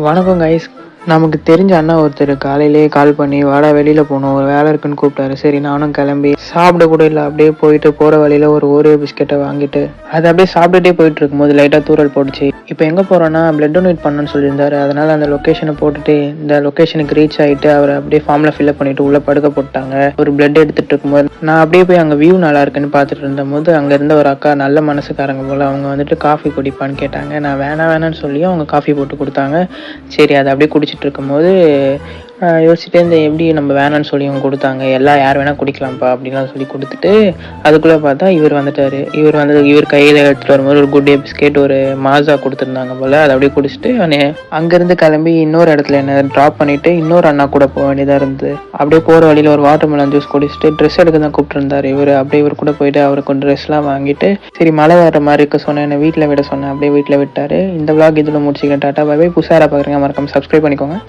வணக்கம் கைஸ். நமக்கு தெரிஞ்ச அண்ணா ஒருத்தர் காலையிலேயே கால் பண்ணி வாடா வெளியில் போகணும், ஒரு வேலை இருக்குன்னு கூப்பிட்டாரு. சரி நானும் கிளம்பி சாப்பிட கூட இல்லை, அப்படியே போயிட்டு போகிற வழியில் ஒரு ஓரியோ பிஸ்கெட்டை வாங்கிட்டு அதை அப்படியே சாப்பிட்டுட்டே போயிட்டு இருக்கும்போது லைட்டாக தூரல் போட்டுச்சு. இப்போ எங்கே போகிறோன்னா பிளட் டொனேட் பண்ணணும்னு சொல்லியிருந்தாரு. அதனால் அந்த லொக்கேஷனை போட்டுட்டு இந்த லொக்கேஷனுக்கு ரீச் ஆகிட்டு அவரை அப்படியே ஃபார்மில் ஃபில்அப் பண்ணிவிட்டு உள்ளே படுக்க போட்டாங்க. ஒரு பிளட் எடுத்துகிட்டு இருக்கும்போது நான் அப்படியே போய் அங்கே வியூ நல்லா இருக்குன்னு பார்த்துட்டு இருந்தபோது அங்கே இருந்த ஒரு அக்கா நல்ல மனசுக்காரங்க போல், அவங்க வந்துட்டு காஃபி குடிப்பான்னு கேட்டாங்க. நான் வேணான்னு சொல்லி அவங்க காஃபி போட்டு கொடுத்தாங்க. சரி அதை அப்படியே குடிச்சிட்டு இருக்கும்போது யோசிச்சுட்டே இந்த எப்படி நம்ம வேணான்னு சொல்லி அவங்க கொடுத்தாங்க, எல்லாம் யார் வேணால் குடிக்கலாம்ப்பா அப்படின்லாம் சொல்லி கொடுத்துட்டு அதுக்குள்ளே பார்த்தா இவர் வந்துட்டார். இவர் கையில் எடுத்துகிட்டு வரும்போது ஒரு குட் டே பிஸ்கெட் ஒரு மாசா கொடுத்துருந்தாங்க போல். அதை அப்படியே குடிச்சிட்டு அங்கேருந்து கிளம்பி இன்னொரு இடத்துல என்ன ட்ராப் பண்ணிவிட்டு இன்னொரு அண்ணா கூட போக வேண்டியதாக இருந்தது. அப்படியே போகிற வழியில் ஒரு வாட்டர் மெலன் ஜூஸ் குடிச்சிட்டு ட்ரெஸ் எடுக்க தான் கூப்பிட்டுருந்தார் இவர். அப்படியே இவர் கூட போயிட்டு அவருக்கு ட்ரெஸ்லாம் வாங்கிட்டு சரி மழை வர மாதிரி இருக்க சொன்னேன், என்னை வீட்டில் விட சொன்னேன். அப்படியே வீட்டில் விட்டார். இந்த விளாக் இதில் முடிச்சுக்கிறேன். Tata bye bye. புதுசாக பார்க்குறேங்க, மறக்காம சப்ஸ்கிரைப் பண்ணிக்கோங்க.